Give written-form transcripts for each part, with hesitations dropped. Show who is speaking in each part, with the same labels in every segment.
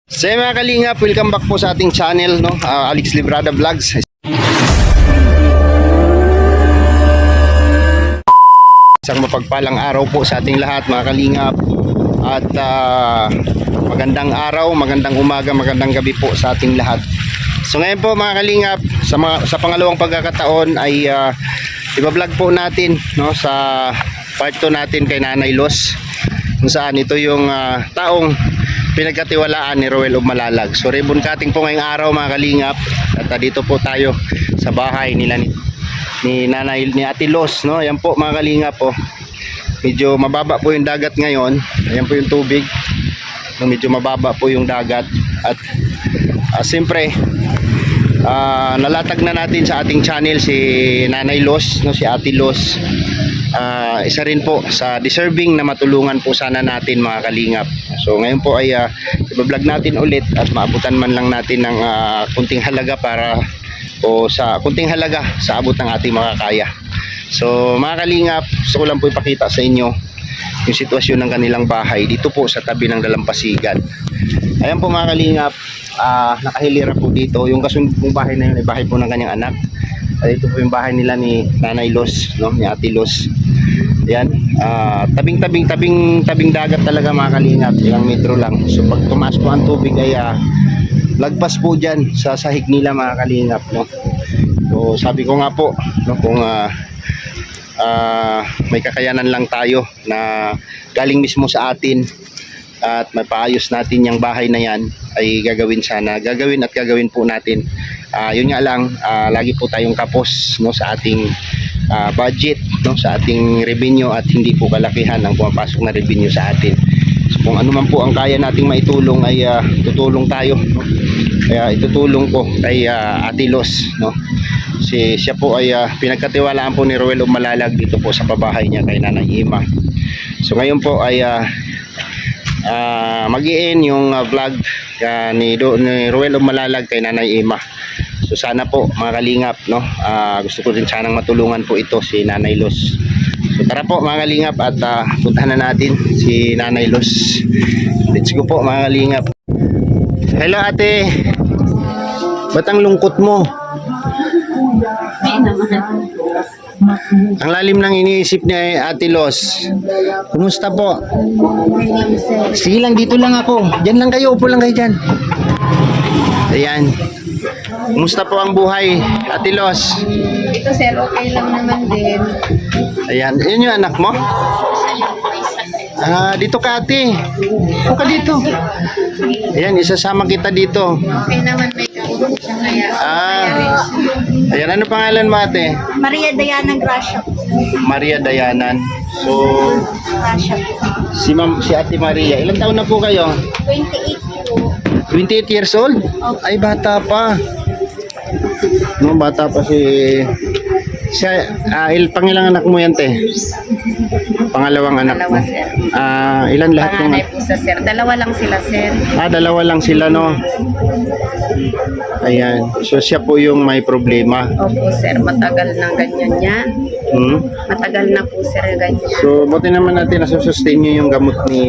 Speaker 1: So mga kalingap, welcome back po sa ating channel, no? Alex Librada Vlogs. Isang mapagpalang araw po sa ating lahat mga kalingap. At magandang araw, magandang umaga, magandang gabi po sa ating lahat. So ngayon po mga kalingap, sa pangalawang pagkakataon ay iba-vlog po natin, no, sa part 2 natin kay Nanay Los, kung saan ito yung taong pinagkatiwalaan ni Roel of Malalag. So ribbon cutting po ngayong araw mga kalingap. At dito po tayo sa bahay nila ni Ate Los, no? Ayan po mga kalingap po. Medyo mababa po yung dagat ngayon. Ayan po yung tubig. No, medyo mababa po yung dagat. At siyempre nalatag na natin sa ating channel si Nanay Los, no, si Ate Los. Isa rin po sa deserving na matulungan po sana natin mga kalingap. So ngayon po ay i-vlog natin ulit at maabutan man lang natin ng kunting halaga sa kunting halaga sa abot ng ating makakaya. So mga kalingap, gusto ko lang po ipakita sa inyo yung sitwasyon ng kanilang bahay dito po sa tabi ng Dalampasigan. Ayan po mga kalingap, nakahilira po dito. Yung kasumbong bahay na yun ay bahay po ng kanyang anak. Ito po yung bahay nila ni Nanay Los, no, ni Ate Los. Ayan, tabing dagat talaga mga kalingap, ilang metro lang. So pag tumaas po ang tubig ay lagpas po dyan sa sahig nila mga kalingap, no. So sabi ko nga po, no, kung may kakayanan lang tayo na galing mismo sa atin at mapaayos natin yung bahay na yan, ay gagawin po natin. Yun nga lang, lagi po tayong kapos, no, sa ating budget, no, sa ating revenue, at hindi po kalakihan ang pumapasok na revenue sa atin. So kung ano man po ang kaya nating maitulong ay tutulong tayo, no? Kaya itutulong ko kay Ate Los, no. Siya po ay pinagkatiwalaan po ni Roel of Malalag dito po sa pabahay niya kay Nanay Ima. So ngayon po ay mag-i-end yung vlog ni Roel of Malalag kay Nanay Ima. So sana po mga kalingap, no, gusto ko rin sanang matulungan po ito si Nanay Los. So tara po mga kalingap at puntahan na natin si Nanay Los. Let's go po mga kalingap. Hello ate, ba't ang lungkot mo? Ang lalim ng iniisip ni Ate Los. Kumusta po? Sige lang, dito lang ako. Diyan lang kayo, upo lang kayo dyan. Ayan. Kumusta po ang buhay, Ate Los?
Speaker 2: Ito sir, okay lang naman din.
Speaker 1: Ayan, yun yung anak mo? Dito ka ate. Upo ka dito. Ayan, isasama kita dito.
Speaker 2: Okay naman, may kausap siya kaya.
Speaker 1: Ayan, ano pangalan mo ate?
Speaker 2: Maria Diana Gracia.
Speaker 1: Maria Dayanan. So,
Speaker 2: Gracia.
Speaker 1: si Ate Maria, ilang taon na po kayo?
Speaker 2: 28 po.
Speaker 1: 28 years old? Ay, bata pa. No, bata pa pangilang anak mo yan, te? Pangalawang anak mo.
Speaker 2: Dalawa sir.
Speaker 1: Ilan lahat yung...
Speaker 2: Panganay po sa sir. Dalawa lang sila sir.
Speaker 1: Dalawa lang sila, no? Ayan. So, siya po yung may problema.
Speaker 2: Opo sir, matagal na ganyan niya. Matagal na po sir ganyan.
Speaker 1: So, buti naman natin nasusustain nyo yung gamot ni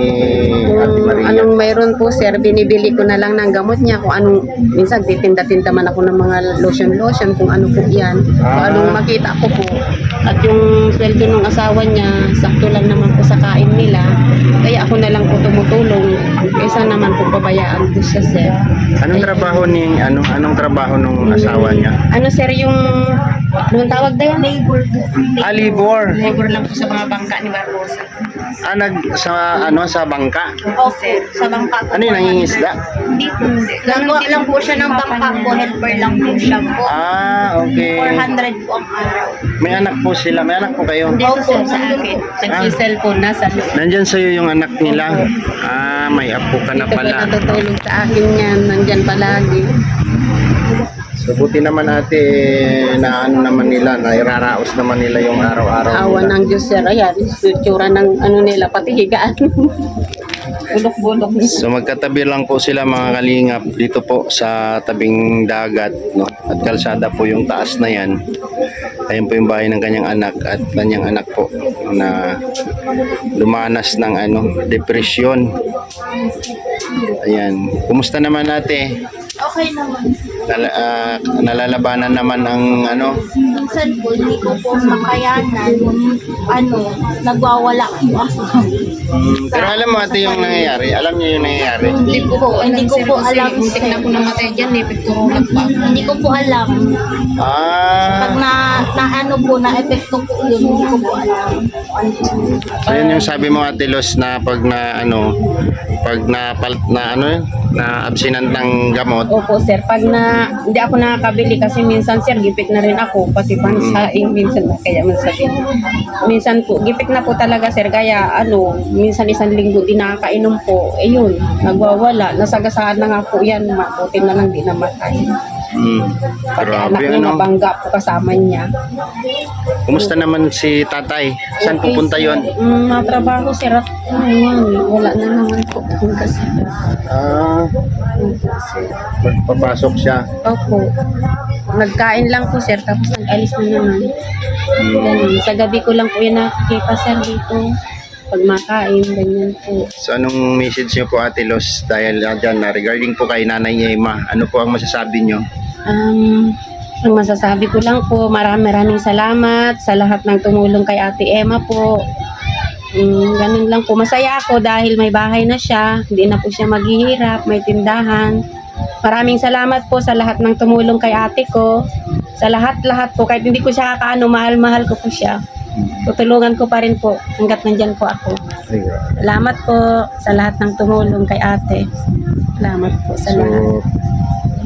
Speaker 1: Ate Maria.
Speaker 2: Anong mayroon po sir, binibili ko na lang ng gamot niya. Kung anong, minsan titinda-tinda man ako ng mga lotion, kung ano po yan. Kung anong makita ko po. At yung sweldo ng asawa niya, sakto lang naman po sa kain nila. Kaya ako na lang po tumutulong. Kaysa naman po pabayaan ko siya sir.
Speaker 1: Anong trabaho anong trabaho ng asawa niya?
Speaker 2: Ano sir, yung anong tawag na yun? Labor.
Speaker 1: Labor.
Speaker 2: Labor lang po sa mga bangka ni Barbosa.
Speaker 1: Sa bangka?
Speaker 2: Oo sir, sa bangka po.
Speaker 1: Ano yung nangingisda?
Speaker 2: Hindi po. Gagawa lang po siya ng bangka po. Helper lang po siya po.
Speaker 1: Okay.
Speaker 2: 400 po ang araw.
Speaker 1: May anak po sila. May anak po kayo?
Speaker 2: Dito sir sa akin. Nag-cellphone na sa loob.
Speaker 1: Nandyan sa'yo yung anak nila? May apo ka na
Speaker 2: Ito po
Speaker 1: pala.
Speaker 2: natutulong sa akin yan. Nandyan palagi.
Speaker 1: So buti naman ate na naman nila, na iraraos naman nila yung araw-araw
Speaker 2: Awa
Speaker 1: nila.
Speaker 2: ng Diyos sir. Ayan, itsura ng nila, pati higaan. Bulok-bulok.
Speaker 1: So magkatabi lang po sila mga kalingap dito po sa tabing dagat, no? At kalsada po yung taas na yan. Ayun po yung bahay ng kanyang anak, at kanyang anak po na lumanas ng depresyon. Ayan. Kumusta naman ate?
Speaker 3: Okay naman.
Speaker 1: Nalalabanan naman ang ano?
Speaker 3: Minsan po, hindi ko po makayanan. Nagwawala po ako.
Speaker 1: Pero alam mo ate yung nangyayari? Alam niyo yung nangyayari?
Speaker 3: Hindi ko po alam.
Speaker 2: Muntik na ako namatay dyan eh. Pagturulat pa ako.
Speaker 3: Hindi ko po alam. Pag na po, na-epekto po yun, hindi ko po alam.
Speaker 1: So yun yung sabi mo ate Los na pag na abstinent ng gamot.
Speaker 2: Opo sir, pag hindi ako nakakabili kasi minsan sir, gipit na rin ako, pati pansaing minsan kaya man sabihin. Minsan po, gipit na po talaga sir, kaya minsan isang linggo di nakakainom po, yun, nagwawala, nasagasaan na nga po yan, mabuti na lang di namatay. Pati anak
Speaker 1: Grabe
Speaker 2: niya
Speaker 1: ano.
Speaker 2: nabangga po kasama niya.
Speaker 1: Kumusta naman si tatay? Saan
Speaker 2: Okay,
Speaker 1: pupunta
Speaker 2: sir.
Speaker 1: yon?
Speaker 2: Matrabaho sir, at wala na naman po. Kasi,
Speaker 1: Magpapasok siya.
Speaker 2: opo. Nagkain lang po sir, tapos nag-alis na naman. Ganun. Sa gabi ko lang po yan nakikita sir dito. Pag makain, ganyan po.
Speaker 1: So anong message niyo po ate Los dahil dyan regarding po kay Nanay Emma? Ano po ang masasabi niyo?
Speaker 2: Ang masasabi ko lang po, maraming salamat sa lahat ng tumulong kay Ate Emma po. Ganun lang po. Masaya ako dahil may bahay na siya. Hindi na po siya maghihirap, may tindahan. Maraming salamat po sa lahat ng tumulong kay ate ko. Sa lahat-lahat po. Kahit hindi ko siya kakaano, mahal ko po siya. Tutulungan ko pa rin po hanggat nandyan po ako. Salamat po sa lahat ng tumulong kay ate. Salamat po sa lahat.
Speaker 1: So,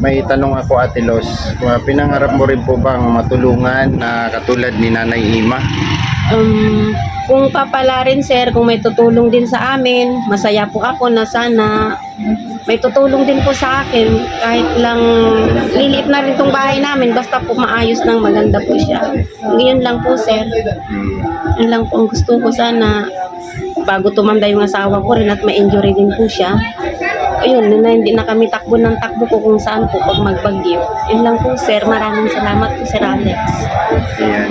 Speaker 1: may tanong ako ate Los. Pinangarap mo rin po bang matulungan na katulad ni Nanay Emma?
Speaker 2: Kung papalarin sir, kung may tutulong din sa amin, masaya po ako na sana may tutulong din po sa akin. Kahit lang liliit na rin tong bahay namin, basta po maayos ng maganda po siya. Ngayon lang po sir. Yun lang po ang gusto ko sana bago tumanda yung asawa ko rin at ma-injury din po siya. Ayun, hindi na kami takbo ng takbo ko kung saan po pag magbagyo. Yun lang po sir, maraming salamat po sir Alex.
Speaker 1: Ayan.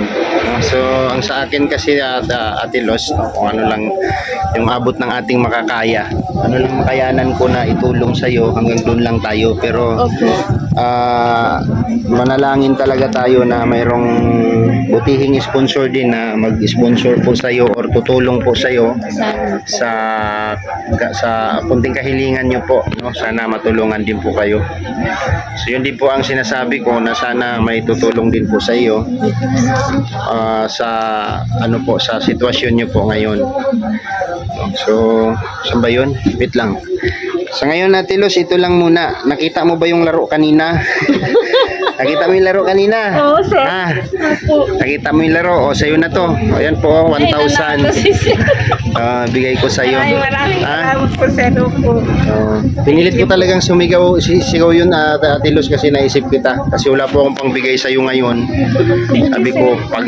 Speaker 1: So, ang sa akin kasi ate Los, kung ano lang yung abot ng ating makakaya. Ano lang makayanan ko na itulong sa iyo, hanggang doon lang tayo. Pero
Speaker 2: Opo.
Speaker 1: manalangin talaga tayo na mayroong butihing sponsor din na mag-sponsor po sa iyo or tutulong po sa iyo
Speaker 2: Sana.
Speaker 1: sa kunting kahilingan nyo po, no? Sana matulungan din po kayo. So yun din po ang sinasabi ko na sana may tutulong din po sa iyo sa sa sitwasyon nyo po ngayon. So saan ba yun? Wait lang. Sa ngayon Ate Los, ito lang muna. Nakita mo ba yung laro kanina? Nakita mo yung laro kanina?
Speaker 2: Oo, sir.
Speaker 1: Nakita mo yung laro? O, sa'yo na to. O, yan po, 1,000. Bigay ko sa'yo.
Speaker 2: Maraming salamat po sir. Opo.
Speaker 1: Pinilit ko talagang sigaw yun Ate Luz kasi naisip kita. Kasi wala po akong pangbigay sa'yo ngayon. Sabi ko, pag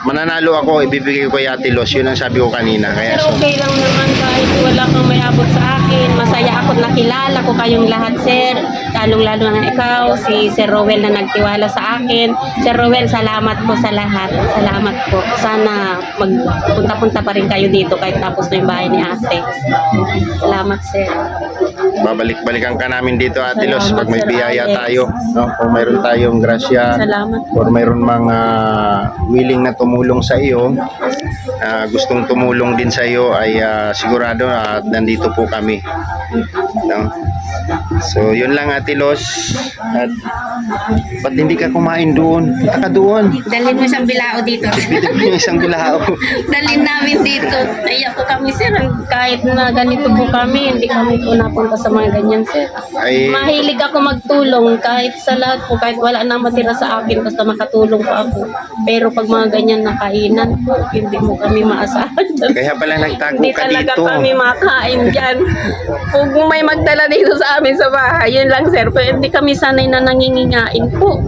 Speaker 1: mananalo ako, ibibigay ko kay Ate Luz. Yun ang sabi ko kanina. Kaya
Speaker 2: Pero okay lang naman kahit wala kang may abot sa akin. Masaya ako nakilala ko kayong lahat, sir. Lalong-lalo na ikaw, si Sir Rowel na nagtiwala sa akin. Sir Rowel, salamat po sa lahat. Salamat po. Sana magpunta-punta pa rin kayo dito kahit tapos na yung bahay ni ate. Salamat, sir.
Speaker 1: babalik-balikan ka namin dito Ate Luz
Speaker 2: Salamat,
Speaker 1: pag may
Speaker 2: Sir
Speaker 1: biyaya
Speaker 2: Alex.
Speaker 1: tayo, no? Kung mayroon tayong grasya
Speaker 2: Salamat po.
Speaker 1: or mayroon mga willing na tumulong sa iyo, gustong tumulong din sa iyo ay sigurado nandito po kami, no? So yun lang Ate Luz. At ba't hindi ka kumain doon? Punta ka doon.
Speaker 2: Dalhin mo isang bilao dito.
Speaker 1: Bitin mo yung isang bilao.
Speaker 2: Dalhin namin dito. Naiyak po kami, sir. Kahit na ganito po kami, hindi kami po napunta sa mga ganyan, sir.
Speaker 1: Ay,
Speaker 2: Mahilig ako magtulong kahit sa lahat po, kahit wala nang matira sa akin, basta makatulong pa ako. Pero pag mga ganyan na kainan po, hindi mo kami maasahan.
Speaker 1: kaya pala nagtago
Speaker 2: Hindi
Speaker 1: ka
Speaker 2: talaga
Speaker 1: dito.
Speaker 2: kami makain dyan. Kung may magdala dito sa amin sa bahay, yun lang sir. Pero hindi kami sanay na nangingingain po.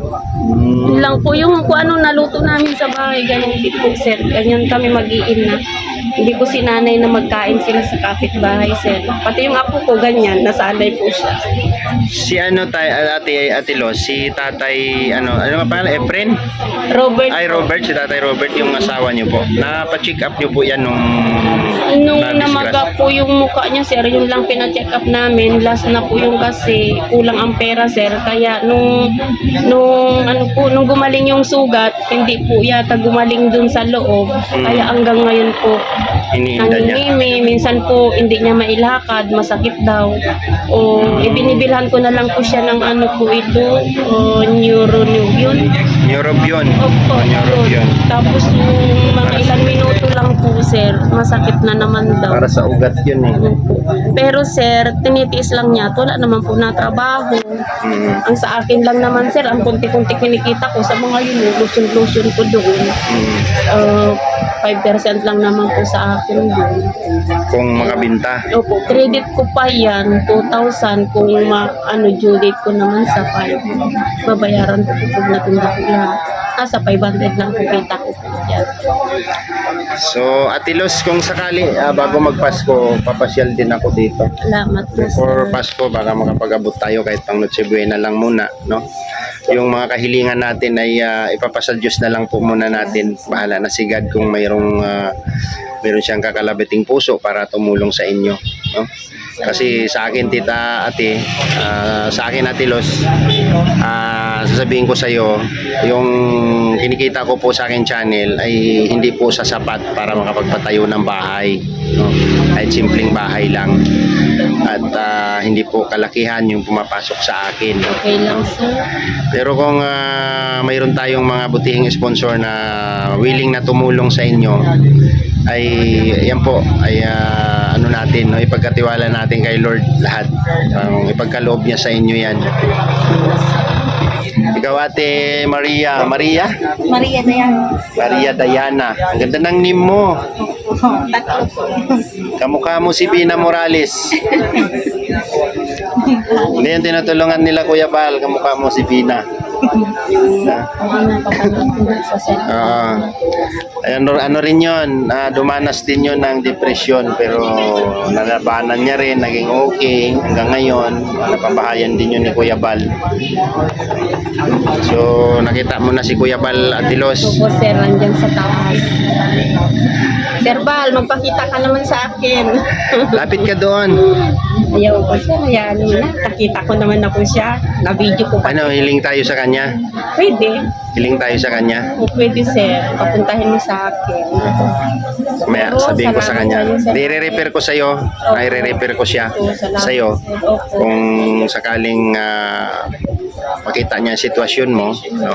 Speaker 2: Yun lang po yung kung ano naluto namin sa bahay, ganun din po sir. Ganyan kami mag-iin na. Hindi ko sinanay na magkain sila sa kapitbahay sir. Pati yung apo ko ganyan, nasanay po siya.
Speaker 1: Si ano tayo, ate Los, si tatay, ano nga pangalan? Efren?
Speaker 2: Robert,
Speaker 1: Ay, Robert, si tatay Robert, yung asawa niyo po. Napa-check up niyo po yan nung
Speaker 2: nung
Speaker 1: na-discuss.
Speaker 2: namaga po yung mukha niya, sir, yun lang pina-check up namin. Last na po yung kasi kulang ang pera, sir. Kaya nung gumaling yung sugat, hindi po yata gumaling dun sa loob. Kaya hanggang ngayon po,
Speaker 1: Iniinda niya.
Speaker 2: nanginimi, minsan po hindi niya mailakad, masakit daw. O ibinibilhan ko na lang po siya ng ano po ito, Neurobion.
Speaker 1: Neurobion.
Speaker 2: Opo,
Speaker 1: Neurobion.
Speaker 2: tapos yung mga ilang minuto lang po, sir, masakit na naman daw.
Speaker 1: Para sa ugat yun eh.
Speaker 2: Pero sir, tinitiis lang niya, wala naman po na trabaho. Ang sa akin lang naman, sir, ang kunti-kunti kinikita ko sa mga yun, lotion ko doon. 5% lang naman po sa akin doon.
Speaker 1: Kung makabinta.
Speaker 2: Opo, credit ko pa yan, 2,000 kung due date ko naman sa 5. Babayaran ko po pag natinda ko lahat. Nasa 500 lang po kita ko po yan.
Speaker 1: So, Ate Los, kung sakali, bago magpasko, papasyal din ako dito.
Speaker 2: Salamat po.
Speaker 1: Before Pasko, baka makapag-abot tayo kahit pang Noche Buena lang muna, no? Yung mga kahilingan natin ay ipapasa Diyos na lang po muna natin. Bahala na si God kung mayroon siyang kakalabiting puso para tumulong sa inyo, no? Kasi sa akin, tita ate, sa akin, Ate Los, sasabihin ko sa iyo, yung kinikita ko po sa akin channel ay hindi po sasapat para makapagpatayo ng bahay, no? Kahit simpleng bahay lang. At hindi po kalakihan yung pumapasok sa akin.
Speaker 2: Okay lang, sir.
Speaker 1: Pero kung mayroon tayong mga butihing sponsor na willing na tumulong sa inyo, ay yan po ay natin, no, ipagkatiwala natin kay Lord lahat. Ipagkaloob niya sa inyo yan. Ikaw, Ate Maria
Speaker 3: Maria na yan.
Speaker 1: Maria Diana, ang ganda ng name mo.
Speaker 3: Tatlo po.
Speaker 1: Kamukha mo si Bina Morales. Hindi yung tinutulungan nila Kuya Bal, kamukha mo si Bina.
Speaker 2: Okay na, papanood ko na sa set.
Speaker 1: Ano rin yun, dumanas din yun ng depression, pero nalabanan niya rin, naging okay hanggang ngayon. Napabahayan din yun ni Kuya Bal. So nakita mo na si Kuya Bal, Ate Los.
Speaker 2: Opo, sir, nandyan sa taas. Sir Bal, magpakita ka naman sa akin.
Speaker 1: Lapit ka doon.
Speaker 2: Ayaw ko, sir. Ayan mo na. Nakita ko naman ako siya. Na-video ko pa.
Speaker 1: Ano, hiling tayo sa kanya?
Speaker 2: Pwede.
Speaker 1: Hiling tayo sa kanya?
Speaker 2: O, pwede, sir. Papuntahin mo sa akin.
Speaker 1: Maya
Speaker 2: Pero,
Speaker 1: sabihin ko sa
Speaker 2: salamat
Speaker 1: kanya.
Speaker 2: sa'yo, sir.
Speaker 1: I-refer ko sa'yo. I-refer ko siya
Speaker 2: Salamat,
Speaker 1: sa'yo.
Speaker 2: sir. Opo.
Speaker 1: Kung sakaling makita niya ang sitwasyon mo, no?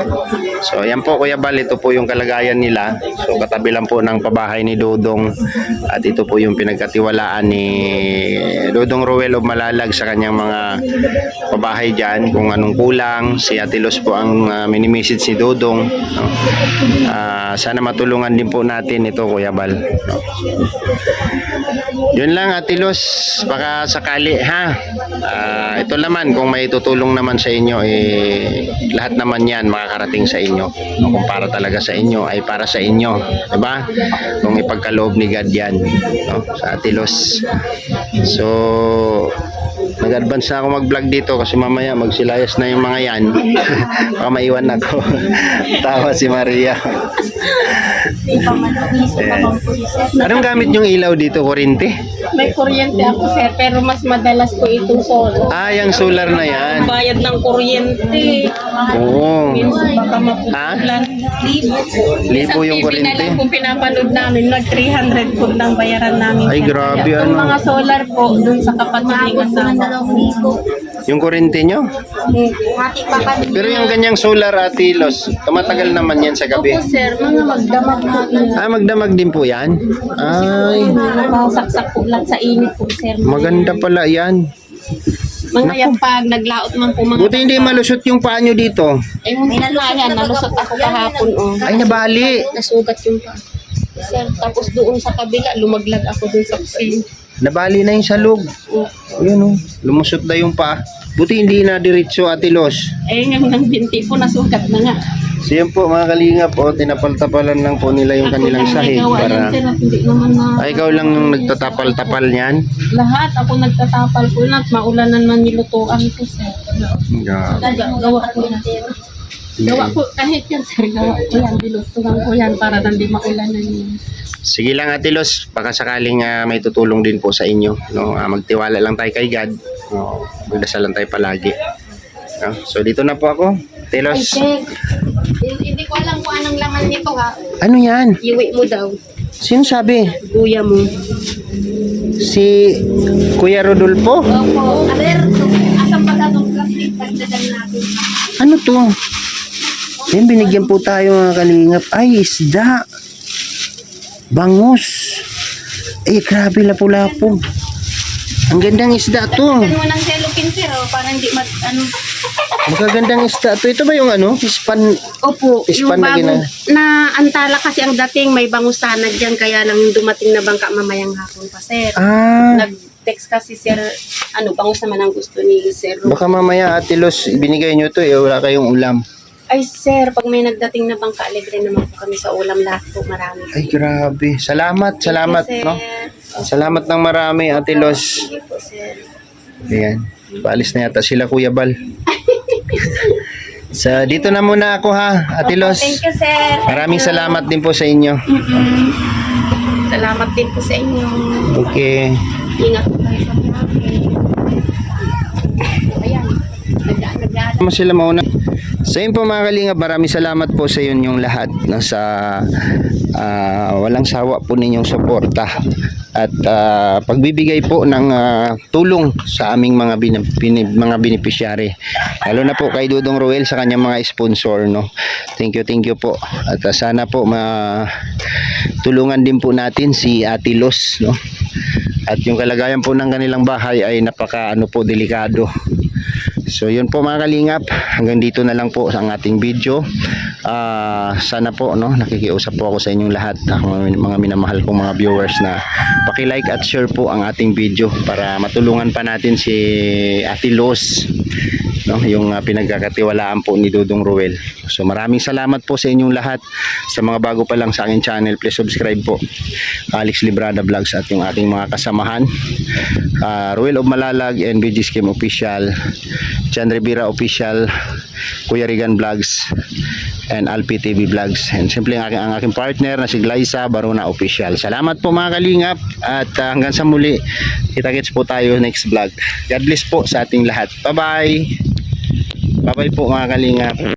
Speaker 1: So yan po, Kuya Bal, ito po yung kalagayan nila. So katabi lang po ng pabahay ni Dodong, at ito po yung pinagkatiwalaan ni Dodong Ruel of Malalag sa kanyang mga pabahay dyan. Kung anong kulang, si Ate Los po ang mini-message si Dodong, no? Sana matulungan din po natin ito, Kuya Bal, no? Yun lang, Ate Los, baka sakali, ha. Ito naman, kung may tutulong naman sa inyo, lahat naman yan makakarating sa inyo, no? Kung para talaga sa inyo, ay para sa inyo, diba? Kung ipagkaloob ni God yan, no? Sa Ate Los. So nag-advance na ako mag-vlog dito kasi mamaya magsilayas na yung mga yan. Baka maiwan ako. Tawa si Maria.
Speaker 3: Di pa man isip pa bang po, sir.
Speaker 1: Anong gamit yung ilaw dito, kuryente?
Speaker 2: May kuryente ako, sir. Pero mas madalas ko itong solo.
Speaker 1: Yung solar na yan.
Speaker 2: Bayad ng kuryente.
Speaker 1: Oo.
Speaker 2: Minsan baka maputulan.
Speaker 1: Libo yung kuryente.
Speaker 2: Isang TV na lang kung pinapanood namin, nag 300 po ng bayaran namin.
Speaker 1: Ay,
Speaker 2: sir.
Speaker 1: grabe,
Speaker 2: Kaya, Yung
Speaker 1: ano?
Speaker 2: mga solar po, dun sa kapatid ng asawa.
Speaker 1: Yung kuryente nyo.
Speaker 3: Hati pa kami.
Speaker 1: Pero yung ganyang solar, Ate Los, tumatagal naman yan sa gabi.
Speaker 2: Opo, sir, mga magdamag na.
Speaker 1: Magdamag din po yan. Ay,
Speaker 2: Nakasaksak po lang sa init po, sir.
Speaker 1: maganda pala yan.
Speaker 2: Mga yan pag naglaot man po mga...
Speaker 1: Buti hindi malusot yung paa nyo dito.
Speaker 2: Eh, may nalusot nalusot ako kahapon, oh.
Speaker 1: Ay, nabali.
Speaker 2: Nasugat yung pa. Sir, tapos doon sa kabila, lumaglag ako doon sa kusina.
Speaker 1: Nabali na yung salog. Ayun, oh. Lumusot na yung paa. Buti hindi na diretso, Ate Los.
Speaker 2: Eh, yung binti ko, nasugat na nga.
Speaker 1: So yun po mga kalingap, tinapal-tapalan lang po nila yung kanilang sahig para...
Speaker 3: Sir, at hindi naman na...
Speaker 1: Ay, ikaw lang yung nagtatapal-tapal niyan?
Speaker 3: Lahat, ako nagtatapal po na at maulanan man nilutuan ko, sir.
Speaker 1: Yeah.
Speaker 3: Gawa ko na. Gawa ko, kahit yan, sir, gawa ko yan. Dilutugan ko yan para hindi maulanan yun.
Speaker 1: Sige lang Ate Los, baka sakaling may tutulong din po sa inyo. No? Magtiwala lang tayo kay God. No? Magdasal lang tayo palagi. No? So dito na po ako. Ate Los.
Speaker 2: Hindi ko alam kung anong laman nito ha.
Speaker 1: Ano yan?
Speaker 2: Iwi mo daw.
Speaker 1: Sino sabi?
Speaker 2: Kuya mo.
Speaker 1: Si Kuya Rodolfo?
Speaker 2: Opo. Sir, asang pagkatong plastic pagdagan natin.
Speaker 1: Ano to? Yan, binigyan po tayo mga kalingap. Ay, isda. Bangus. Eh, grabe lapu-lapu. Ang gandang isda to.
Speaker 2: Ano mo ng cellophane sir para hindi
Speaker 1: Magagandang isda to. Ito ba yung ano? Pispan.
Speaker 2: Opo,
Speaker 1: Ispan
Speaker 2: yung
Speaker 1: na
Speaker 2: bago
Speaker 1: gina-
Speaker 2: na antala kasi ang dating may bangusanag dyan kaya lang dumating na bangka mamayang hapon pa sir.
Speaker 1: Ah,
Speaker 2: Nag-text kasi sir, bangus naman ang gusto ni sir.
Speaker 1: baka mamaya Ate Los, binigay nyo to wala kayong ulam.
Speaker 2: Ay sir, pag may nagdating na bangka, libre naman po kami sa ulam lahat po, marami.
Speaker 1: Ay, grabe. Salamat, salamat.
Speaker 2: Sir.
Speaker 1: No? Salamat ng marami Ate Los.
Speaker 2: Sige po sir.
Speaker 1: Ayan. Paalis na yata sila Kuya Bal. Sa dito na muna ako ha, Ate Los.
Speaker 2: Thank you sir.
Speaker 1: Maraming salamat din po sa inyo.
Speaker 2: Salamat din po sa inyo.
Speaker 1: Okay.
Speaker 2: Ingat po tayo sa traffic. Ayan. Nagdaan.
Speaker 1: Mo sila mauna. So yun po mga kalingap, maraming salamat po sa inyong lahat no, sa walang sawa po ninyong suporta at pagbibigay po ng tulong sa aming mga beneficiary. Lalo na po kay Dudong Ruel sa kanyang mga sponsor no. Thank you po. At sana po tulungan din po natin si Ate Los no. At yung kalagayan po ng kanilang bahay ay delikado. So yun po mga kalingap, hanggang dito na lang po sa ating video. Sana po nakikiusap po ako sa inyong lahat, mga minamahal kong mga viewers, na paki-like at share po ang ating video para matulungan pa natin si Ate Los, yung pinagkakatiwalaan po ni Dudong Ruel. So maraming salamat po sa inyong lahat. Sa mga bago pa lang sa aking channel, please subscribe po. Alex Librada Vlogs at yung ating mga kasamahan, Ruel of Malalag and BG Scheme Official, Chan Rivera Official, Kuya Rigan Vlogs, and Alpi TV Vlogs, and simple ang aking partner na si Glyza Barona Official. Salamat po mga kalingap at hanggang sa muli, kita-kits po tayo next vlog. God bless po sa ating lahat. Bye bye. Bye bye po mga kalingap.